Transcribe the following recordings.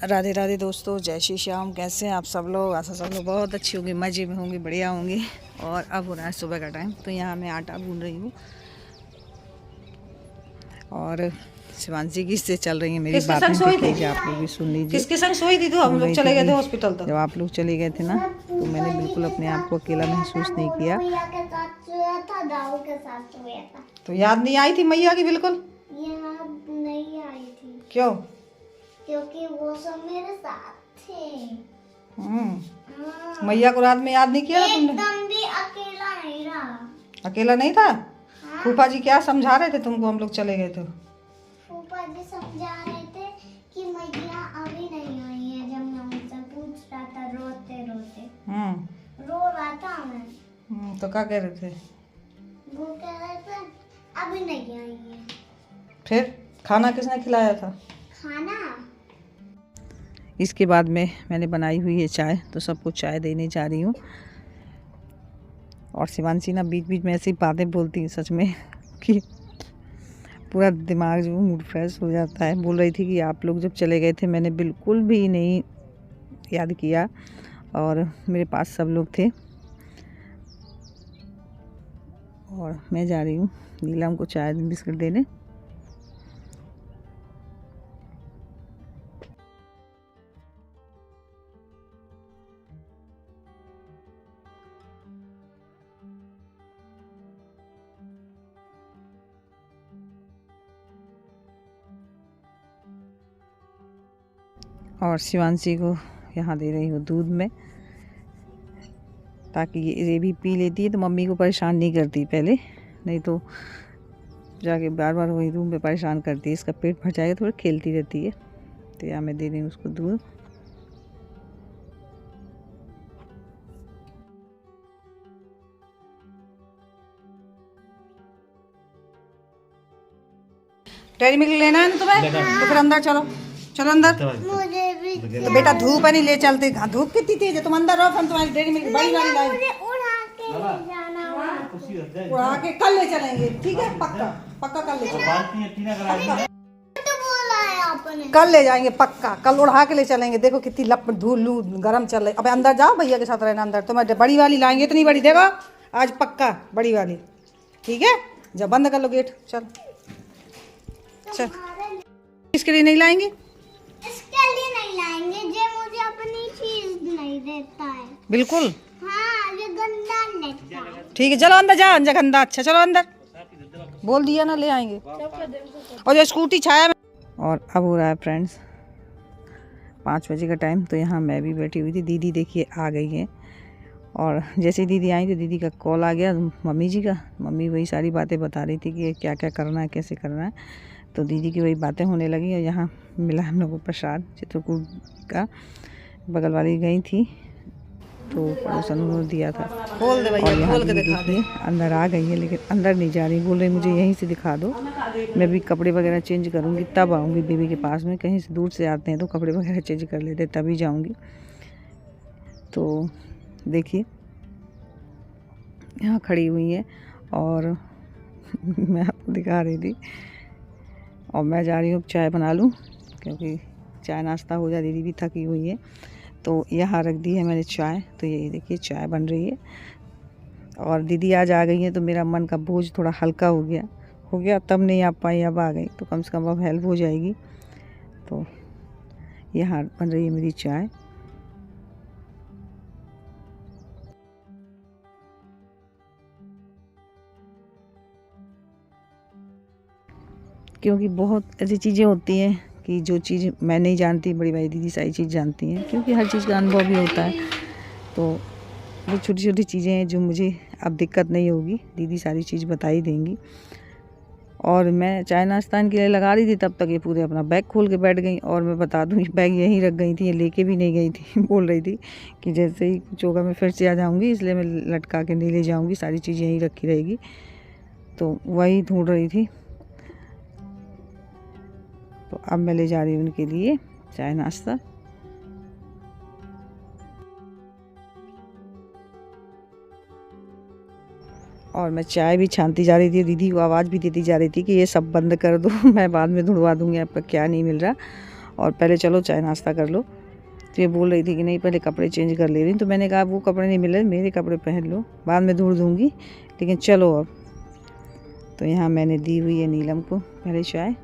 राधे राधे दोस्तों, जय श्री श्याम। कैसे हैं आप सब लोग? आशा सब लोग बहुत अच्छी होंगी, मज़े में होंगी, बढ़िया होंगी। और अब हो रहा है सुबह का टाइम, तो यहाँ मैं आटा गूंद रही हूँ और शिवांशी की से चल रही है मेरी बातें। आप लोग भी सुन लीजिए। किसके संग सोई थी? तो हम लोग चले गए थे हॉस्पिटल। तो जब आप लोग चले गए थे ना, तो मैंने बिल्कुल अपने आप को अकेला महसूस नहीं किया। तो याद नहीं आई थी मैया की? बिल्कुल याद नहीं आई थी। क्यों? क्योंकि वो सब मेरे साथ थे। मैया को रात में याद नहीं किया तुमने? एकदम भी अकेला नहीं रहा। अकेला नहीं था? फूफा जी क्या समझा रहे थे तुमको? हम लोग चले गए थे। फूफा जी समझा रहे थे कि मैया अभी नहीं आई है। जब मैं उनसे पूछ रहा था रोते रोते, रो रहा था मैं। तो क्या कह रहे थे? वो कह रहे थे अभी नहीं आई है। फिर खाना किसने खिलाया था? खाना इसके बाद में मैंने बनाई हुई है चाय, तो सबको चाय देने जा रही हूँ। और शिवांशी ना बीच बीच में ऐसी बातें बोलती है सच में कि पूरा दिमाग जो मूड फ्रेश हो जाता है। बोल रही थी कि आप लोग जब चले गए थे मैंने बिल्कुल भी नहीं याद किया और मेरे पास सब लोग थे। और मैं जा रही हूँ नीलम को चाय बिस्किट देने। और शिवांशी को यहाँ दे रही हूँ दूध में, ताकि ये भी पी लेती है तो मम्मी को परेशान नहीं करती पहले, नहीं तो जाके बार बार वही रूम पे परेशान करती है। इसका पेट भर जाएगा, थोड़ा खेलती रहती है। तो यहाँ मैं दे रही हूँ उसको दूध। डेयरी मिल्क लेना है ना तुम्हें? तो फिर अंदर चलो, चलो अंदर। मुझे भी तो बेटा धूप है नहीं, ले चलते। धूप कितनी तेज है, तुम अंदर रहो। फिर तुम्हारी डेयरी मिल्क बड़ी वाली लाई मुझे उड़ा के ले जाना होगा। उड़ा के कल ले चलेंगे, ठीक है? पक्का पक्का कल ले चलेंगे। तो बोला है आपने। कल ले जाएंगे पक्का, कल उड़ा के ले चलेंगे। देखो कितनी लप धूल लू गरम चल रही। अब अंदर जाओ, भैया के साथ रहना अंदर। तो मैं बड़ी वाली लाएंगे, इतनी बड़ी। देखो आज पक्का बड़ी वाली, ठीक है? जब बंद कर लो गेट। चल चल। इसके लिए नहीं लाएंगे? इसके लिए नहीं लाएंगे, जे मुझे अपनी चीज नहीं देता है। बिल्कुल हाँ, ये गंदा लेता है। ठीक है, चलो अंदर जाओ। गंदा अच्छा, चलो अंदर। बोल दिया ना, ले आएंगे। और जो स्कूटी छाया में। और अब हो रहा है फ्रेंड्स 5 बजे का टाइम। तो यहाँ मैं भी बैठी हुई थी। दीदी देखिए आ गई है। और जैसे दीदी आई तो दीदी का कॉल आ गया मम्मी जी का। मम्मी वही सारी बातें बता रही थी कि क्या क्या करना है, कैसे करना है। तो दीदी की वही बातें होने लगी। और यहाँ मिला हम लोग को प्रसाद चित्रकूट का। बगल वाली गई थी तो पड़ोसन उन्होंने दिया था। खोल दे भैया, खोल के दिखा दे। अंदर आ गई है, लेकिन अंदर नहीं जा रही। बोल रही मुझे यहीं से दिखा दो, मैं भी कपड़े वगैरह चेंज करूँगी तब आऊँगी बेबी के पास में। कहीं से दूर से आते हैं तो कपड़े वगैरह चेंज कर लेते तभी जाऊँगी। तो देखिए यहाँ खड़ी हुई है और मैं आपको दिखा रही थी। और मैं जा रही हूँ चाय बना लूँ, क्योंकि चाय नाश्ता हो जाए। दीदी भी थकी हुई है। तो यहाँ रख दी है मैंने चाय। तो ये देखिए चाय बन रही है। और दीदी आज आ गई है तो मेरा मन का बोझ थोड़ा हल्का हो गया। तब नहीं आ पाई, अब आ गई तो कम से कम अब हेल्प हो जाएगी। तो यहाँ बन रही है मेरी चाय। क्योंकि बहुत ऐसी चीज़ें होती हैं कि जो चीज़ मैं नहीं जानती, बड़ी भाई दीदी सारी चीज़ जानती हैं, क्योंकि हर चीज़ का अनुभव भी होता है। तो वो छोटी छोटी चीज़ें हैं जो मुझे अब दिक्कत नहीं होगी, दीदी सारी चीज़ बता ही देंगी। और मैं चाय नाश्ता के लिए लगा रही थी, तब तक ये पूरे अपना बैग खोल के बैठ गई। और मैं बता दूँ, बैग यहीं रख गई थी, ये लेके भी नहीं गई थी। बोल रही थी कि जैसे ही कुछ होगा मैं फिर से आ जाऊँगी, इसलिए मैं लटका के नहीं ले जाऊँगी, सारी चीज़ यहीं रखी रहेगी। तो वही ढूंढ रही थी। तो अब मैं ले जा रही हूँ उनके लिए चाय नाश्ता। और मैं चाय भी छानती जा रही थी, दीदी को आवाज़ भी देती जा रही थी कि ये सब बंद कर दो, मैं बाद में ढूंढवा दूँगी आपका क्या नहीं मिल रहा। और पहले चलो चाय नाश्ता कर लो। तो ये बोल रही थी कि नहीं पहले कपड़े चेंज कर ले रही। तो मैंने कहा वो कपड़े नहीं मिले, मेरे कपड़े पहन लो, बाद में धुल दूँगी, लेकिन चलो अब। तो यहाँ मैंने दी हुई है नीलम को पहले चाय।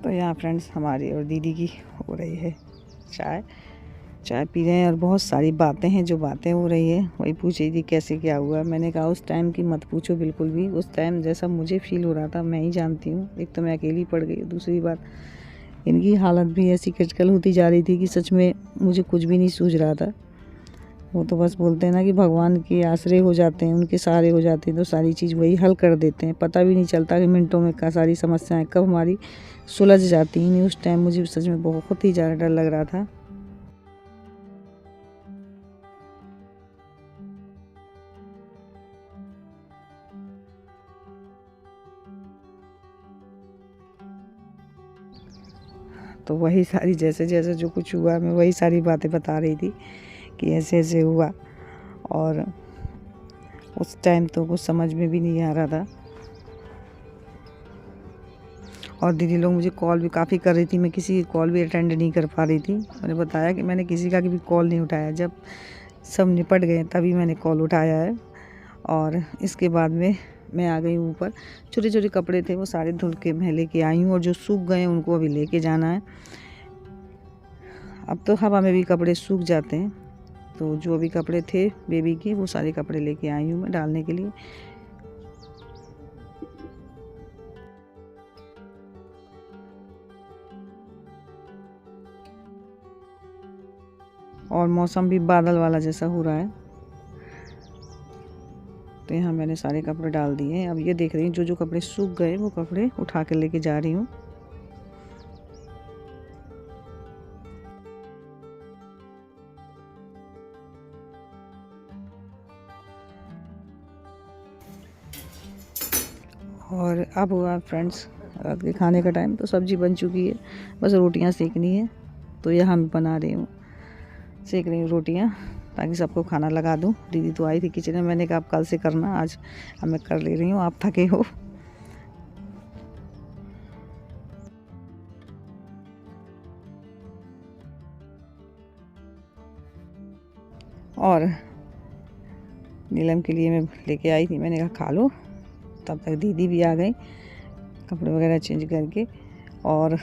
तो यहाँ फ्रेंड्स हमारी और दीदी की हो रही है चाय पी रहे हैं, और बहुत सारी बातें हैं, जो बातें हो रही है वही पूछ रही थी कैसे क्या हुआ। मैंने कहा उस टाइम की मत पूछो बिल्कुल भी, उस टाइम जैसा मुझे फील हो रहा था मैं ही जानती हूँ। एक तो मैं अकेली पड़ गई, दूसरी बात इनकी हालत भी ऐसी क्रिटिकल होती जा रही थी कि सच में मुझे कुछ भी नहीं सूझ रहा था। वो तो बस बोलते हैं ना कि भगवान के आसरे हो जाते हैं, उनके सहारे हो जाते हैं तो सारी चीज़ वही हल कर देते हैं। पता भी नहीं चलता कि मिनटों में का सारी समस्याएं कब हमारी सुलझ जाती हैं। उस टाइम मुझे सच में बहुत ही ज़्यादा डर लग रहा था। तो वही सारी जैसे जैसे जो कुछ हुआ मैं वही सारी बातें बता रही थी कि ऐसे ऐसे हुआ, और उस टाइम तो कुछ समझ में भी नहीं आ रहा था। और दीदी लोग मुझे कॉल भी काफ़ी कर रही थी, मैं किसी की कॉल भी अटेंड नहीं कर पा रही थी। मैंने बताया कि मैंने किसी का भी कॉल नहीं उठाया, जब सब निपट गए तभी मैंने कॉल उठाया है। और इसके बाद में मैं आ गई ऊपर। छोटे छोटे कपड़े थे वो सारे धुल के मैं लेके आई हूँ, और जो सूख गए उनको अभी लेके जाना है। अब तो हवा में भी कपड़े सूख जाते हैं, तो जो भी कपड़े थे बेबी के वो सारे कपड़े लेके आई हूँ मैं डालने के लिए। और मौसम भी बादल वाला जैसा हो रहा है, तो यहाँ मैंने सारे कपड़े डाल दिए हैं। अब ये देख रही हूँ जो जो कपड़े सूख गए वो कपड़े उठा के लेके जा रही हूँ। और अब हुआ फ्रेंड्स रात के खाने का टाइम। तो सब्ज़ी बन चुकी है, बस रोटियां सेकनी है। तो यहाँ मैं बना रही हूँ, सेक रही हूँ रोटियां ताकि सबको खाना लगा दूँ। दीदी तो आई थी किचन में, मैंने कहा आप कल से करना, आज अब मैं कर ले रही हूँ, आप थके हो। और नीलम के लिए मैं लेके आई थी, मैंने कहा खा लो। तब तक दीदी भी आ गई कपड़े वगैरह चेंज करके। और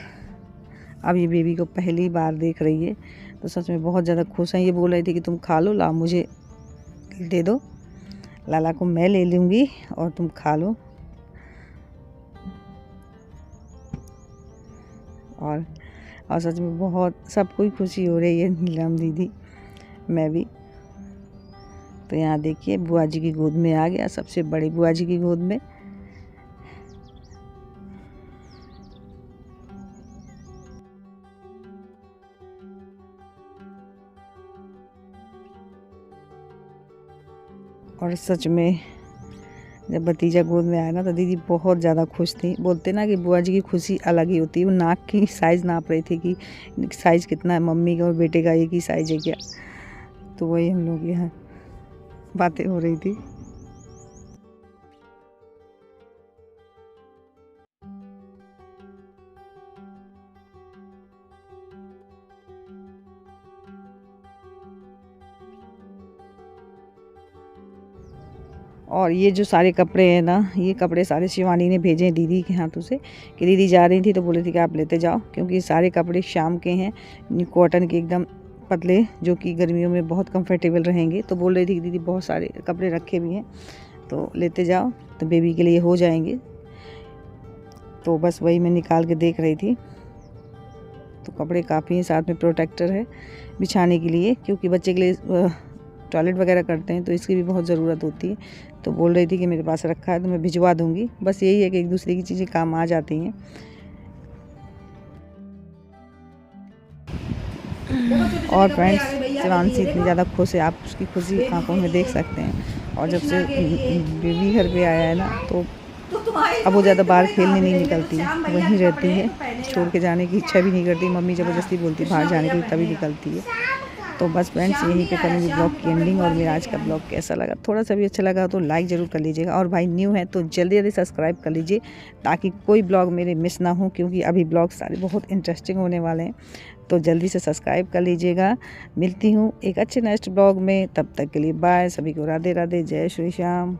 अब ये बेबी को पहली बार देख रही है, तो सच में बहुत ज़्यादा खुश है। ये बोल रही थी कि तुम खा लो, ला मुझे दे दो, लाला को मैं ले लूँगी और तुम खा लो। और सच में बहुत सबको ही खुशी हो रही है, नीलम दीदी, मैं भी। तो यहाँ देखिए बुआ जी की गोद में आ गया, सबसे बड़ी बुआ जी की गोद में। और सच में जब भतीजा गोद में आया ना तो दीदी बहुत ज़्यादा खुश थी। बोलते ना कि बुआ जी की खुशी अलग ही होती है। वो नाक की साइज़ नाप रही थी कि साइज़ कितना है, मम्मी का और बेटे का एक ही साइज़ है क्या। तो वही हम लोग यहाँ बातें हो रही थी। और ये जो सारे कपड़े हैं ना, ये कपड़े सारे शिवानी ने भेजे हैं दीदी के हाथों से, कि दीदी जा रही थी तो बोले थे कि आप लेते जाओ, क्योंकि ये सारे कपड़े शाम के हैं, कॉटन के एकदम पतले, जो कि गर्मियों में बहुत कंफर्टेबल रहेंगे। तो बोल रही थी कि दीदी बहुत सारे कपड़े रखे भी हैं तो लेते जाओ, तो बेबी के लिए हो जाएंगे। तो बस वही मैं निकाल के देख रही थी। तो कपड़े काफ़ी हैं, साथ में प्रोटेक्टर है बिछाने के लिए, क्योंकि बच्चे के लिए टॉयलेट वगैरह करते हैं तो इसकी भी बहुत ज़रूरत होती है। तो बोल रही थी कि मेरे पास रखा है तो मैं भिजवा दूँगी। बस यही है कि एक दूसरे की चीज़ें काम आ जाती हैं। और फ्रेंड्स शिवांशी इतनी ज़्यादा खुश है, आप उसकी खुशी आंखों में देख सकते हैं। और जब से बेबी घर पे आया है ना, तो अब वो ज़्यादा बाहर खेलने नहीं निकलती, वहीं रहती है, छोड़ के जाने की इच्छा भी नहीं करती। मम्मी ज़बरदस्ती बोलती बाहर जाने की तभी निकलती है। तो बस फ्रेंड्स यहीं पे करूँगी ब्लॉग की एंडिंग। और मेरा आज का ब्लॉग कैसा लगा, थोड़ा सा भी अच्छा लगा तो लाइक ज़रूर कर लीजिएगा। और भाई न्यू है तो जल्दी जल्दी सब्सक्राइब कर लीजिए ताकि कोई ब्लॉग मेरे मिस ना हो, क्योंकि अभी ब्लॉग सारे बहुत इंटरेस्टिंग होने वाले हैं। तो जल्दी से सब्सक्राइब कर लीजिएगा। मिलती हूँ एक अच्छे नेक्स्ट ब्लॉग में, तब तक के लिए बाय। सभी को राधे राधे, जय श्री श्याम।